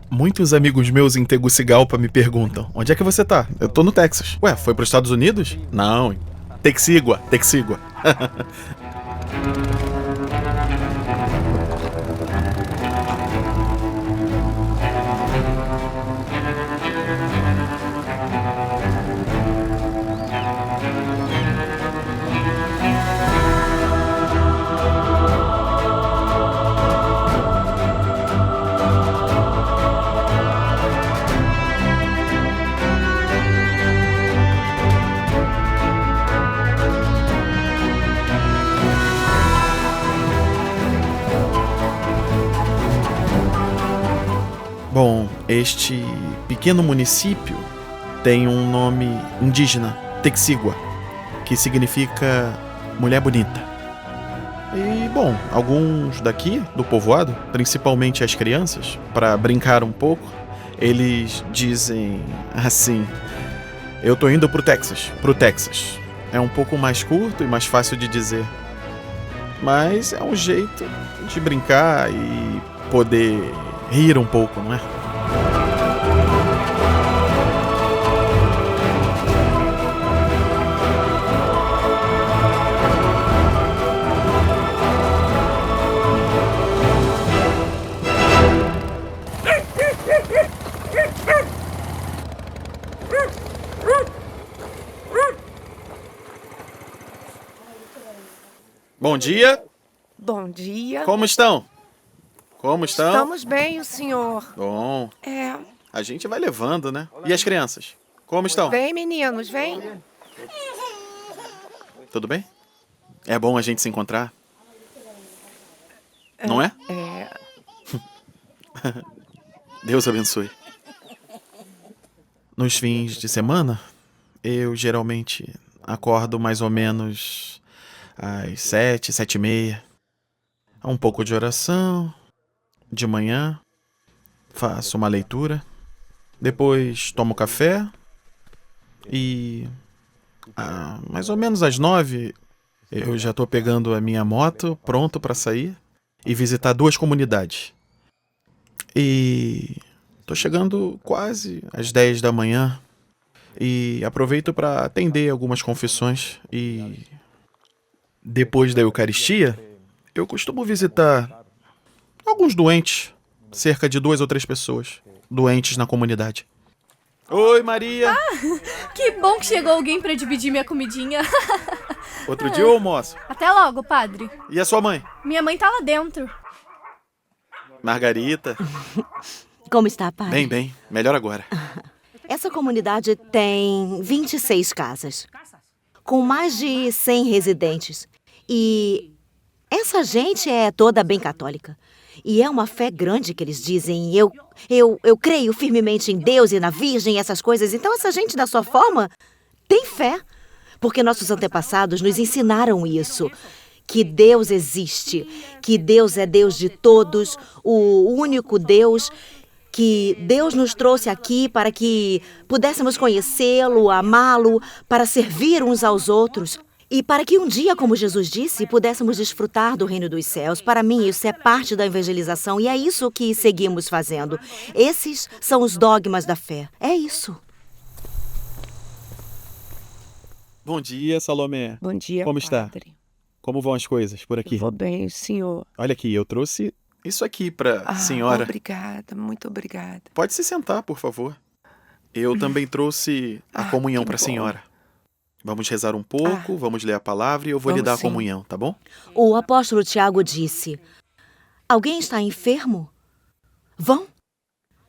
Muitos amigos meus em Tegucigalpa me perguntam: onde é que você tá? Eu tô no Texas. Ué, foi pros Estados Unidos? Não. Texígua. Bom, este pequeno município tem um nome indígena, Texígua, que significa mulher bonita. E, bom, alguns daqui, do povoado, principalmente as crianças, para brincar um pouco, eles dizem assim: eu tô indo pro Texas. É um pouco mais curto e mais fácil de dizer, mas é um jeito de brincar e poder rir um pouco, não é? Bom dia. Bom dia. Como estão? Estamos bem, o senhor. Bom, É. a gente vai levando, né? E as crianças? Como estão? Vem, meninos, vem. Tudo bem? É bom a gente se encontrar. Não é? É. Deus abençoe. Nos fins de semana, eu geralmente acordo mais ou menos às 7, 7:30. Um pouco de oração. De manhã, faço uma leitura. Depois tomo café. E mais ou menos às 9, eu já tô pegando a minha moto, pronto para sair e visitar 2 comunidades. E tô chegando quase às 10 da manhã e aproveito para atender algumas confissões. E depois da Eucaristia, eu costumo visitar alguns doentes, cerca de 2 ou 3 pessoas doentes na comunidade. Oi, Maria! Que bom que chegou alguém pra dividir minha comidinha. Outro dia eu almoço. Até logo, padre. E a sua mãe? Minha mãe tá lá dentro. Margarita. Como está, padre? Bem. Melhor agora. Essa comunidade tem 26 casas, com mais de 100 residentes. E essa gente é toda bem católica. E é uma fé grande que eles dizem. Eu creio firmemente em Deus e na Virgem e essas coisas. Então essa gente, da sua forma, tem fé. Porque nossos antepassados nos ensinaram isso. Que Deus existe. Que Deus é Deus de todos. O único Deus. Que Deus nos trouxe aqui para que pudéssemos conhecê-lo, amá-lo, para servir uns aos outros. E para que um dia, como Jesus disse, pudéssemos desfrutar do reino dos céus. Para mim, isso é parte da evangelização e é isso que seguimos fazendo. Esses são os dogmas da fé. É isso. Bom dia, Salomé. Bom dia, Como está? padre. Como vão as coisas por aqui? Vou bem, senhor. Olha aqui, eu trouxe isso aqui pra senhora. Obrigada, muito obrigada. Pode se sentar, por favor. Eu também trouxe a comunhão que pra bom. senhora. Vamos rezar um pouco, vamos ler a palavra e eu vou lhe Vamos dar a sim. comunhão, tá bom? O apóstolo Tiago disse: alguém está enfermo? Vão.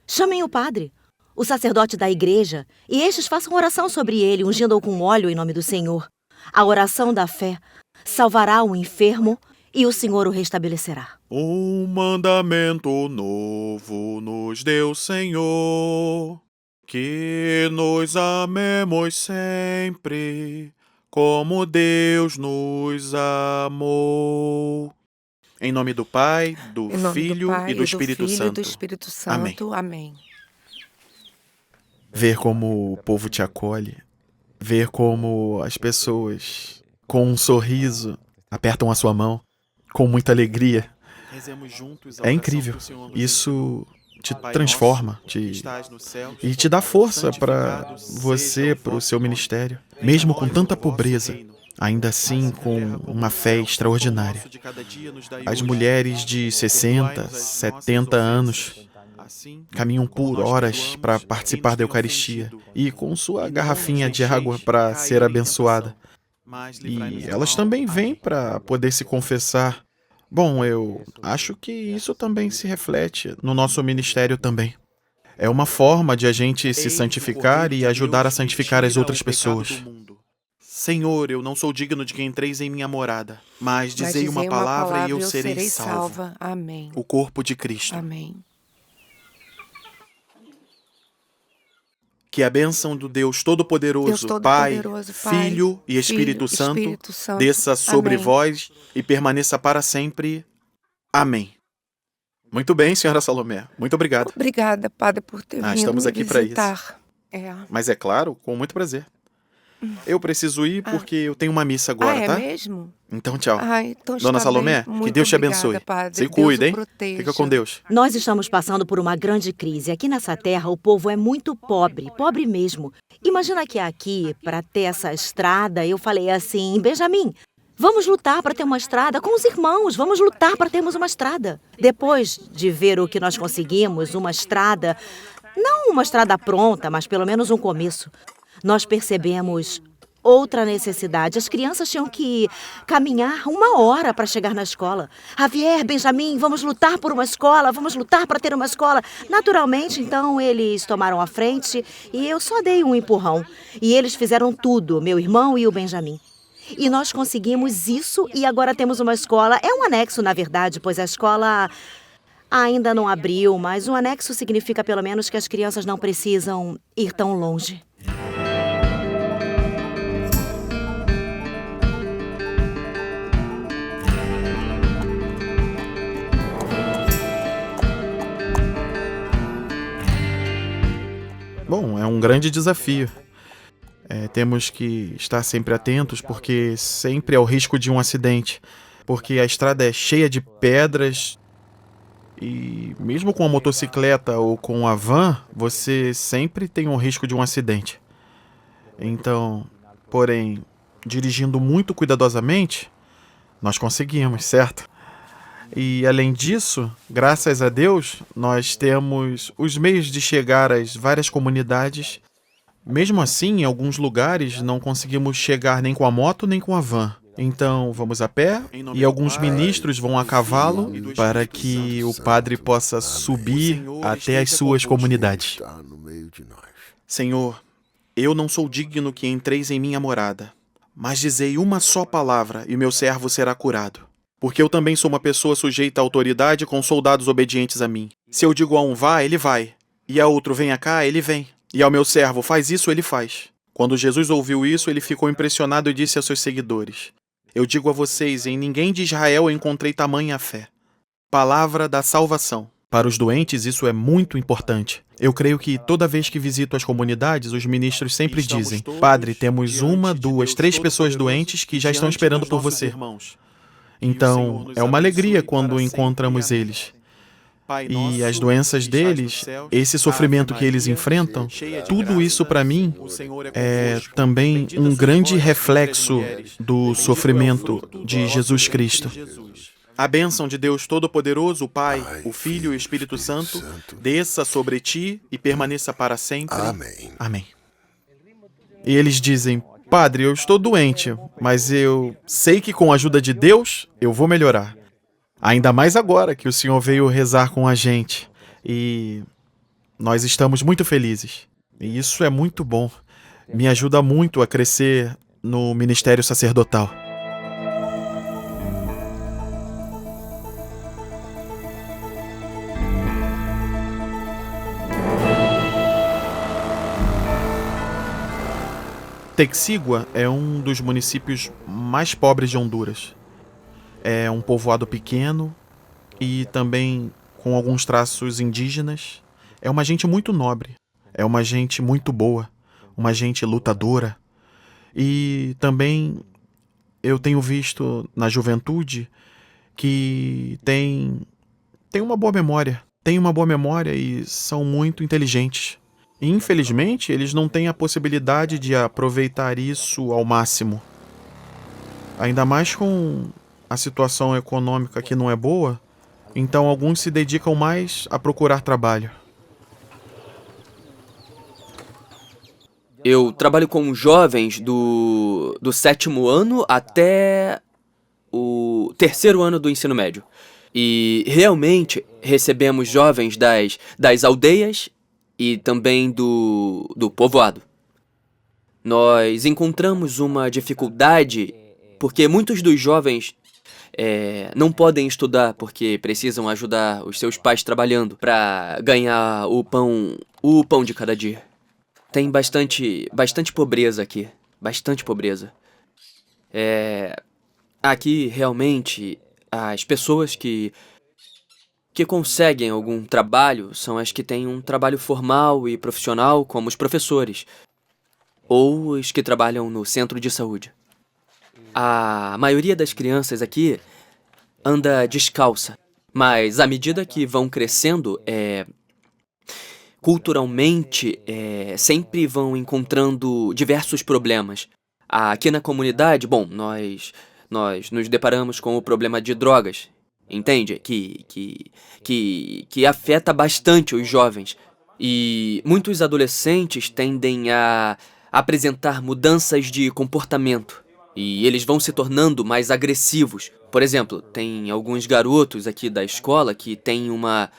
Chamem o padre, o sacerdote da igreja, e estes façam oração sobre ele, ungindo-o com óleo em nome do Senhor. A oração da fé salvará o enfermo e o Senhor o restabelecerá. Um mandamento novo nos deu o Senhor, que nos amemos sempre como Deus nos amou. Em nome do Pai, do Em nome Filho do Pai, e do Espírito Filho Santo. e do Espírito Santo. Amém. Ver como o povo te acolhe, ver como as pessoas, com um sorriso, apertam a sua mão, com muita alegria. É incrível. Isso te transforma e te dá força para você, para o seu ministério. Mesmo com tanta pobreza, ainda assim com uma fé extraordinária. As mulheres de 60, 70 anos caminham por horas para participar da Eucaristia e com sua garrafinha de água para ser abençoada. E elas também vêm para poder se confessar. Bom, eu acho que isso também se reflete no nosso ministério também. É uma forma de a gente se santificar e ajudar a santificar as outras pessoas. Senhor, eu não sou digno de que entreis em minha morada, mas dizei uma palavra e eu serei salvo. Amém. O corpo de Cristo. Amém. Que a bênção do Deus Todo-Poderoso, Pai, Filho e Espírito Santo, desça sobre vós e permaneça para sempre. Amém. Muito bem, senhora Salomé. Muito obrigado. Obrigada, Padre, por ter vindo estamos me aqui para isso. visitar. Mas é claro, com muito prazer. Eu preciso ir porque eu tenho uma missa agora, é tá? mesmo? Então, tchau. Então Dona está Salomé, bem. que Deus te Muito abençoe. obrigada, Padre. Se Deus cuida, o hein? proteja. Fica com Deus. Nós estamos passando por uma grande crise. Aqui nessa terra, o povo é muito pobre, pobre mesmo. Imagina que aqui, para ter essa estrada, eu falei assim, Benjamin, vamos lutar para ter uma estrada com os irmãos, vamos lutar para termos uma estrada. Depois de ver o que nós conseguimos, uma estrada, não uma estrada pronta, mas pelo menos um começo, nós percebemos outra necessidade. As crianças tinham que caminhar 1 hora para chegar na escola. Javier, Benjamin, vamos lutar por uma escola, vamos lutar para ter uma escola. Naturalmente, então, eles tomaram a frente e eu só dei um empurrão. E eles fizeram tudo, meu irmão e o Benjamin. E nós conseguimos isso e agora temos uma escola. É um anexo, na verdade, pois a escola ainda não abriu, mas um anexo significa pelo menos que as crianças não precisam ir tão longe. Bom, é um grande desafio. Temos que estar sempre atentos, porque sempre há o risco de um acidente. Porque a estrada é cheia de pedras e mesmo com a motocicleta ou com a van, você sempre tem um risco de um acidente. Então, porém, dirigindo muito cuidadosamente, nós conseguimos, certo? E, além disso, graças a Deus, nós temos os meios de chegar às várias comunidades. Mesmo assim, em alguns lugares, não conseguimos chegar nem com a moto nem com a van. Então, vamos a pé e alguns ministros vão a cavalo para que o padre possa subir até as suas comunidades. Senhor, eu não sou digno que entreis em minha morada, mas dizei uma só palavra e meu servo será curado. Porque eu também sou uma pessoa sujeita à autoridade com soldados obedientes a mim. Se eu digo a um vá, ele vai. E a outro venha cá, ele vem. E ao meu servo faz isso, ele faz. Quando Jesus ouviu isso, ele ficou impressionado e disse aos seus seguidores: Eu digo a vocês, em ninguém de Israel eu encontrei tamanha fé. Palavra da salvação. Para os doentes, isso é muito importante. Eu creio que toda vez que visito as comunidades, os ministros sempre dizem: Padre, temos 1, 2, 3 pessoas doentes que já estão esperando por você. Então, é uma alegria quando encontramos eles. E as doenças deles, esse sofrimento que eles enfrentam, tudo isso para mim é também um grande reflexo do sofrimento de Jesus Cristo. A bênção de Deus Todo-Poderoso, o Pai, o Filho e o Espírito Santo, desça sobre ti e permaneça para sempre. Amém. Amém. E eles dizem: Padre, eu estou doente, mas eu sei que com a ajuda de Deus eu vou melhorar. Ainda mais agora que o Senhor veio rezar com a gente. E nós estamos muito felizes. E isso é muito bom. Me ajuda muito a crescer no ministério sacerdotal. Texigua é um dos municípios mais pobres de Honduras. É um povoado pequeno e também com alguns traços indígenas. É uma gente muito nobre, é uma gente muito boa, uma gente lutadora. E também eu tenho visto na juventude que tem uma boa memória. Tem uma boa memória e são muito inteligentes. E, infelizmente, eles não têm a possibilidade de aproveitar isso ao máximo. Ainda mais com a situação econômica que não é boa, então alguns se dedicam mais a procurar trabalho. Eu trabalho com jovens do 7º ano até o 3º ano do ensino médio. E realmente recebemos jovens das aldeias e também do povoado. Nós encontramos uma dificuldade porque muitos dos jovens não podem estudar porque precisam ajudar os seus pais trabalhando para ganhar o pão de cada dia. Tem bastante pobreza aqui, bastante pobreza. Aqui realmente as pessoas que conseguem algum trabalho são as que têm um trabalho formal e profissional, como os professores, ou os que trabalham no centro de saúde. A maioria das crianças aqui anda descalça, mas à medida que vão crescendo, culturalmente, sempre vão encontrando diversos problemas. Aqui na comunidade, bom, nós nos deparamos com o problema de drogas, entende? Que afeta bastante os jovens. E muitos adolescentes tendem a apresentar mudanças de comportamento. E eles vão se tornando mais agressivos. Por exemplo, tem alguns garotos aqui da escola que têm uma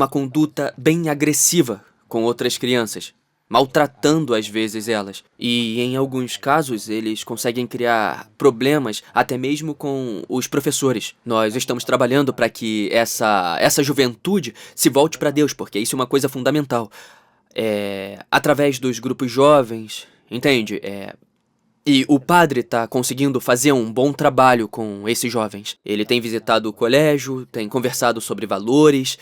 conduta bem agressiva com outras crianças, maltratando às vezes elas. E em alguns casos eles conseguem criar problemas até mesmo com os professores. Nós estamos trabalhando para que essa juventude se volte para Deus, porque isso é uma coisa fundamental. Através dos grupos jovens, entende? E o padre está conseguindo fazer um bom trabalho com esses jovens. Ele tem visitado o colégio, tem conversado sobre valores,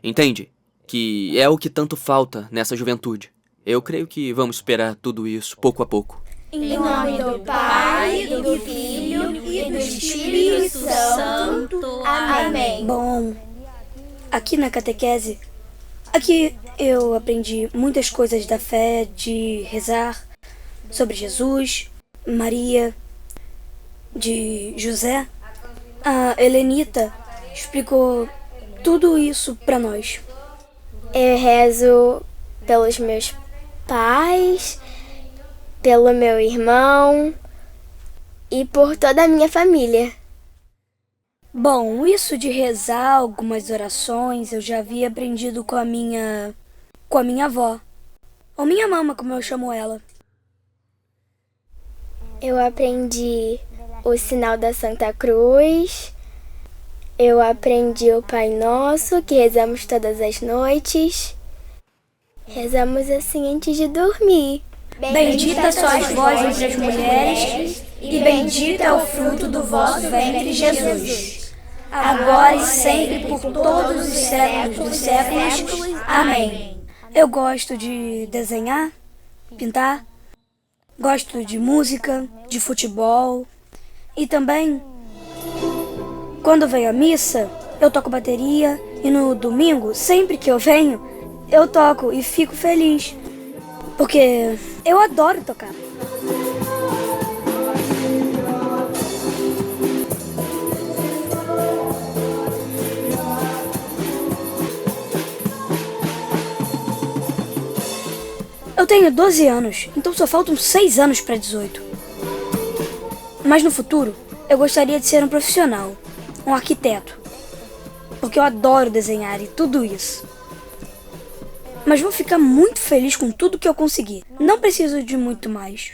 entende? Que é o que tanto falta nessa juventude. Eu creio que vamos esperar tudo isso pouco a pouco. Em nome do Pai, do Filho e do Espírito Santo. Amém. Bom, aqui na catequese, aqui eu aprendi muitas coisas da fé, de rezar, sobre Jesus, Maria, de José. A Helenita explicou tudo isso para nós. Eu rezo pelos meus pais, pelo meu irmão e por toda a minha família. Bom, isso de rezar algumas orações eu já havia aprendido com a minha avó. Ou minha mama, como eu chamo ela. Eu aprendi o sinal da Santa Cruz. Eu aprendi o Pai Nosso, que rezamos todas as noites. Rezamos assim antes de dormir. Bendita sois vós entre as mulheres, e bendito é o fruto do vosso ventre, Jesus. Agora e sempre, por todos os séculos dos séculos. Amém. Eu gosto de desenhar, pintar, gosto de música, de futebol e também, quando venho à missa, eu toco bateria e no domingo, sempre que eu venho, eu toco e fico feliz, porque eu adoro tocar. Eu tenho 12 anos, então só faltam 6 anos para 18. Mas no futuro, eu gostaria de ser um profissional, um arquiteto, porque eu adoro desenhar e tudo isso. Mas vou ficar muito feliz com tudo que eu conseguir. Não preciso de muito mais.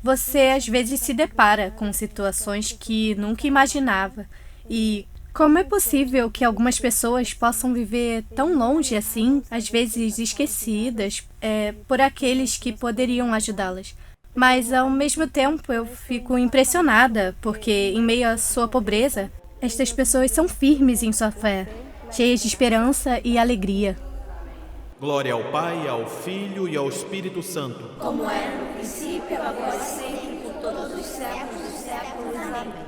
você às vezes se depara com situações que nunca imaginava. E como é possível que algumas pessoas possam viver tão longe assim, às vezes esquecidas, por aqueles que poderiam ajudá-las? Mas, ao mesmo tempo, eu fico impressionada, porque, em meio à sua pobreza, estas pessoas são firmes em sua fé, cheias de esperança e alegria. Glória ao Pai, ao Filho e ao Espírito Santo. Como era no princípio, agora e sempre, por todos os séculos dos séculos. Amém.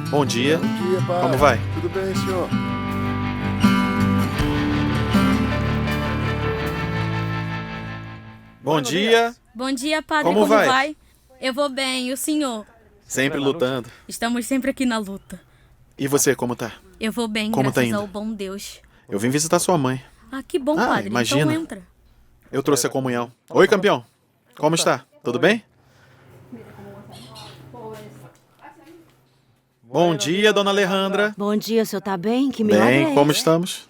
Bom dia. Bom dia, pai. Como vai? Tudo bem, senhor? Bom dia. Bom dia, padre. Como vai? Eu vou bem. E o senhor? Sempre lutando. Estamos sempre aqui na luta. E você, como tá? Eu vou bem, Como tá graças indo? ao bom Deus. Eu vim visitar sua mãe. Ah, que bom, padre. imagina. Então entra. Eu trouxe a comunhão. Oi, campeão. Como está? Tudo bem? Bom dia, dona Alejandra. Bom dia, o senhor tá bem? Que milagre é Bem, como esse? estamos?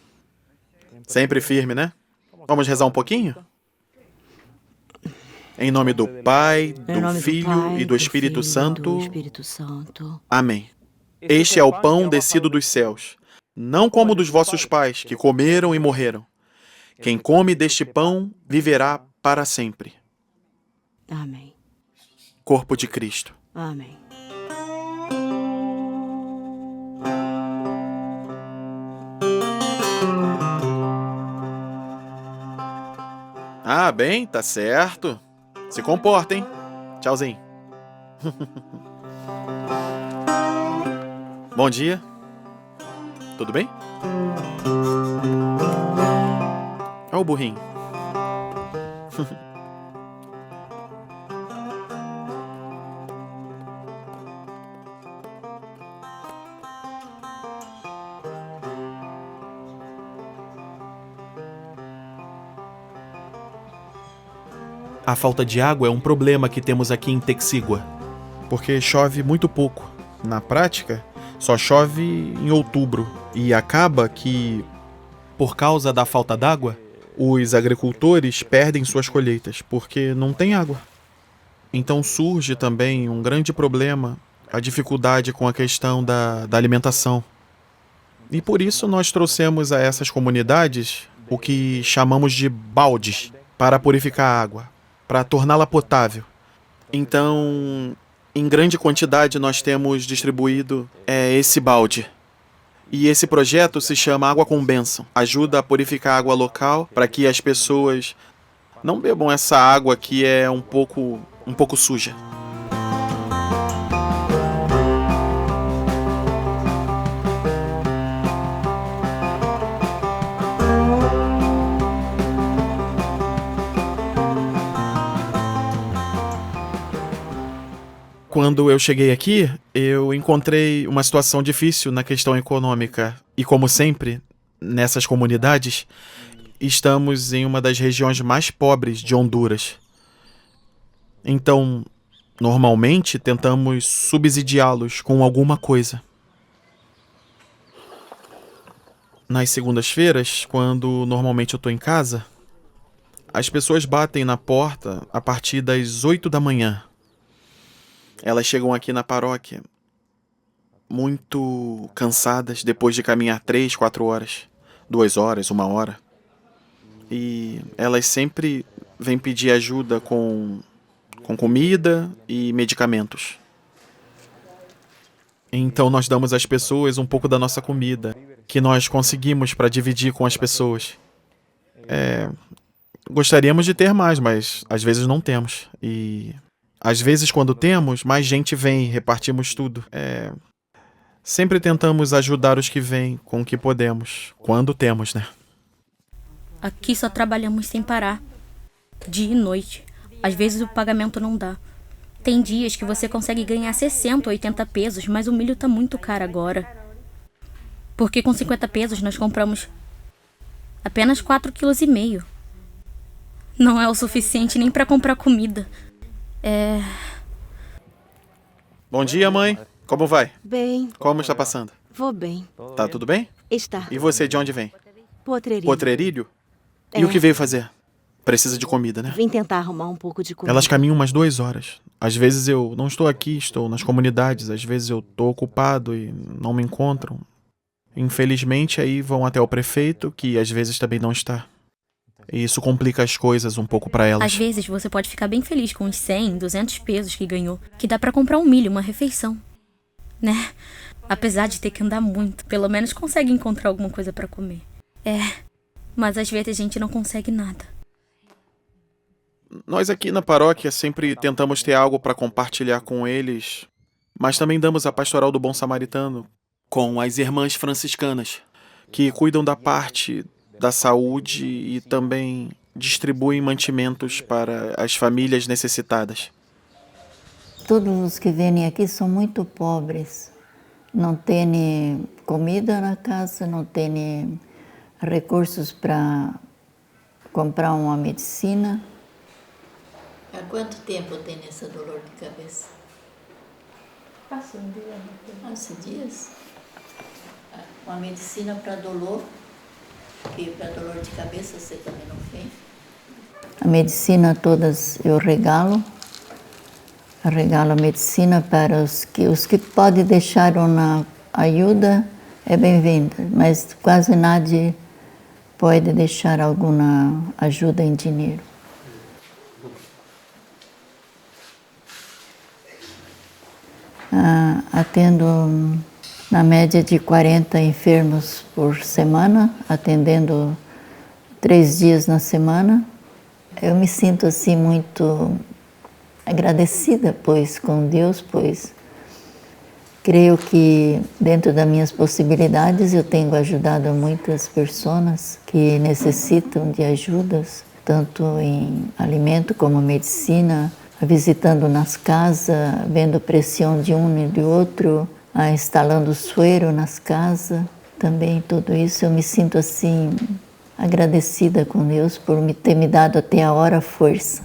Sempre firme, né? Vamos rezar um pouquinho? Em nome do Pai, Em nome do do Filho Pai, e do Espírito Filho e Santo. do Espírito Santo. Amém. Este é o pão descido dos céus, não como dos vossos pais, que comeram e morreram. Quem come deste pão viverá para sempre. Amém. Corpo de Cristo. Amém. Ah, bem, tá certo. Se comporta, hein? Tchauzinho. Bom dia. Tudo bem? Olha o burrinho. A falta de água é um problema que temos aqui em Texígua, porque chove muito pouco. Na prática, só chove em outubro e acaba que, por causa da falta d'água, os agricultores perdem suas colheitas porque não tem água. Então surge também um grande problema, a dificuldade com a questão da alimentação. E por isso nós trouxemos a essas comunidades o que chamamos de baldes para purificar a água, para torná-la potável. Então, em grande quantidade nós temos distribuído esse balde. E esse projeto se chama Água com Bênção. Ajuda a purificar a água local para que as pessoas não bebam essa água que é um pouco suja. Quando eu cheguei aqui, eu encontrei uma situação difícil na questão econômica. E como sempre, nessas comunidades, estamos em uma das regiões mais pobres de Honduras. Então, normalmente, tentamos subsidiá-los com alguma coisa. Nas segundas-feiras, quando normalmente eu estou em casa, as pessoas batem na porta a partir das 8 da manhã. Elas chegam aqui na paróquia muito cansadas depois de caminhar 3, 4 horas, 2 horas, 1 hora. E elas sempre vêm pedir ajuda com comida e medicamentos. Então nós damos às pessoas um pouco da nossa comida, que nós conseguimos para dividir com as pessoas. Gostaríamos de ter mais, mas às vezes não temos. E às vezes, quando temos, mais gente vem e repartimos tudo. Sempre tentamos ajudar os que vêm com o que podemos, quando temos, né? Aqui só trabalhamos sem parar, dia e noite. Às vezes o pagamento não dá. Tem dias que você consegue ganhar 60, 80 pesos, mas o milho tá muito caro agora. Porque com 50 pesos nós compramos apenas 4,5 kg. Não é o suficiente nem para comprar comida. Bom dia, mãe. Como vai? Bem, Como está passando? vou bem. Tá tudo bem? Está. E você, de onde vem? Potreirinho. Potreirilho? E o que veio fazer? Precisa de comida, né? Vim tentar arrumar um pouco de comida. Elas caminham umas 2 horas. Às vezes eu não estou aqui, estou nas comunidades. Às vezes eu estou ocupado e não me encontram. Infelizmente, aí vão até o prefeito, que às vezes também não está. E isso complica as coisas um pouco para elas. Às vezes você pode ficar bem feliz com os 100, 200 pesos que ganhou, que dá pra comprar um milho, uma refeição. Né? Apesar de ter que andar muito, pelo menos consegue encontrar alguma coisa pra comer. Mas às vezes a gente não consegue nada. Nós aqui na paróquia sempre tentamos ter algo para compartilhar com eles, mas também damos a pastoral do Bom Samaritano com as irmãs franciscanas, que cuidam da parte da saúde e também distribuem mantimentos para as famílias necessitadas. Todos os que vêm aqui são muito pobres. Não têm comida na casa, não têm recursos para comprar uma medicina. Há quanto tempo tem essa dor de cabeça? Passa um dia. Passa dias? Uma medicina para dolor, e para dolor de cabeça você também não tem? A medicina todas eu regalo a medicina para os que podem deixar uma ajuda, é bem-vinda, mas quase nadie pode deixar alguma ajuda em dinheiro. Atendo na média de 40 enfermos por semana, atendendo 3 dias na semana. Eu me sinto assim muito agradecida, com Deus, creio que dentro das minhas possibilidades eu tenho ajudado muitas pessoas que necessitam de ajudas, tanto em alimento como medicina, visitando nas casas, vendo pressão de um e de outro, instalando suero nas casas. Também tudo isso eu me sinto assim agradecida com Deus por ter me dado até a hora força.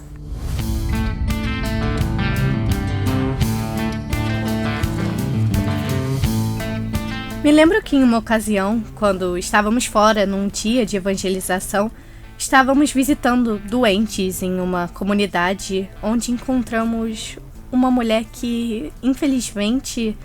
Me lembro que em uma ocasião, quando estávamos fora num dia de evangelização, estávamos visitando doentes em uma comunidade onde encontramos uma mulher que, infelizmente,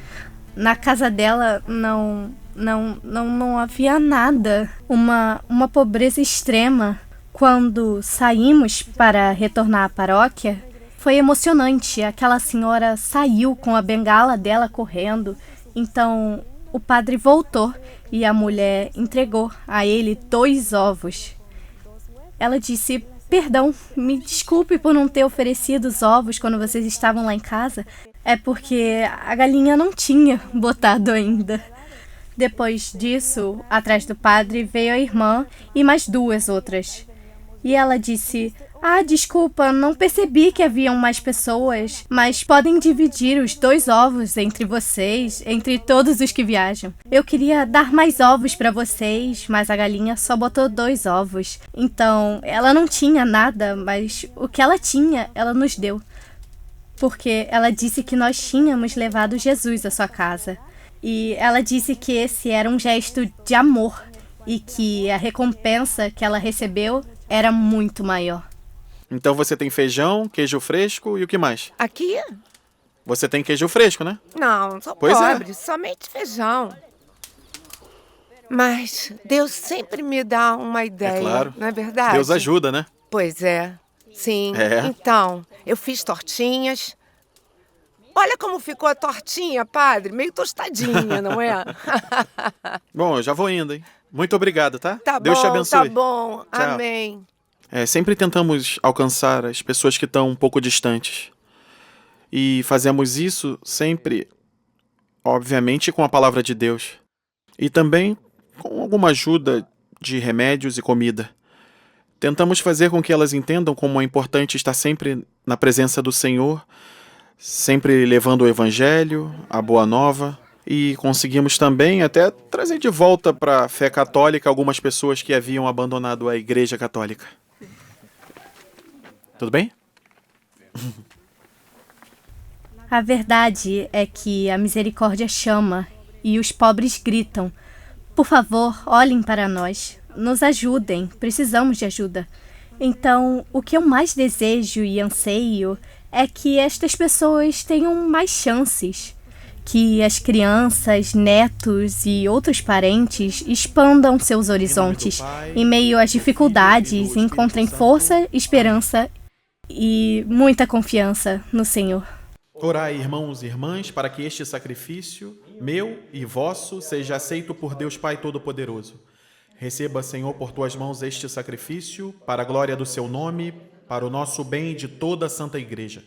na casa dela não havia nada. Uma pobreza extrema. Quando saímos para retornar à paróquia, foi emocionante. Aquela senhora saiu com a bengala dela correndo. Então, o padre voltou e a mulher entregou a ele 2 ovos. Ela disse: "Perdão, me desculpe por não ter oferecido os ovos quando vocês estavam lá em casa. É porque a galinha não tinha botado ainda." Depois disso, atrás do padre veio a irmã e mais 2 outras. E ela disse: "Desculpa, não percebi que haviam mais pessoas, mas podem dividir os 2 ovos entre vocês, entre todos os que viajam. Eu queria dar mais ovos para vocês, mas a galinha só botou 2 ovos. Então, ela não tinha nada, mas o que ela tinha, ela nos deu. Porque ela disse que nós tínhamos levado Jesus à sua casa. E ela disse que esse era um gesto de amor e que a recompensa que ela recebeu era muito maior." Então você tem feijão, queijo fresco e o que mais? Aqui? Você tem queijo fresco, né? Não, sou Pois é. pobre, somente feijão. Mas Deus sempre me dá uma ideia, É claro. não é verdade? Deus ajuda, né? Pois é, sim. É. Então, eu fiz tortinhas. Olha como ficou a tortinha, padre, meio tostadinha, não é? Bom, eu já vou indo, hein? Muito obrigado, tá? Tá Deus bom, te abençoe. tá bom. Tchau. Amém. Sempre tentamos alcançar as pessoas que estão um pouco distantes. E fazemos isso sempre, obviamente, com a palavra de Deus. E também com alguma ajuda de remédios e comida. Tentamos fazer com que elas entendam como é importante estar sempre na presença do Senhor, sempre levando o Evangelho, a Boa Nova. E conseguimos também até trazer de volta para a fé católica algumas pessoas que haviam abandonado a Igreja Católica. Tudo bem? A verdade é que a misericórdia chama e os pobres gritam. Por favor, olhem para nós. Nos ajudem. Precisamos de ajuda. Então, o que eu mais desejo e anseio é que estas pessoas tenham mais chances. Que as crianças, netos e outros parentes expandam seus horizontes em meio às dificuldades e encontrem força, esperança e muita confiança no Senhor. Orai, irmãos e irmãs, para que este sacrifício, meu e vosso, seja aceito por Deus Pai Todo-Poderoso. Receba, Senhor, por tuas mãos este sacrifício, para a glória do seu nome, para o nosso bem e de toda a Santa Igreja.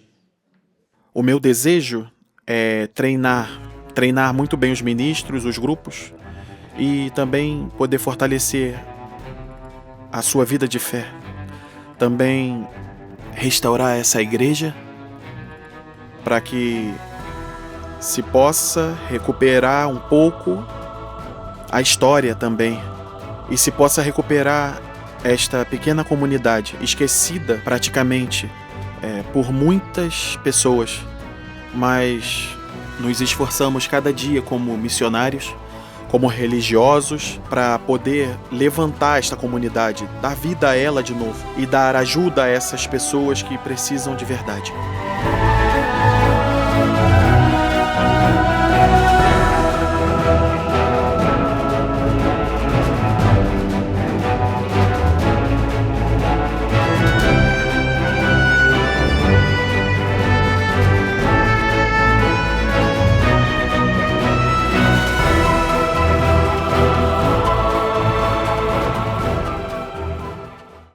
O meu desejo é treinar muito bem os ministros, os grupos, e também poder fortalecer a sua vida de fé. Também restaurar essa igreja para que se possa recuperar um pouco a história também e se possa recuperar esta pequena comunidade esquecida praticamente por muitas pessoas, mas nos esforçamos cada dia como missionários, como religiosos, para poder levantar esta comunidade, dar vida a ela de novo e dar ajuda a essas pessoas que precisam de verdade.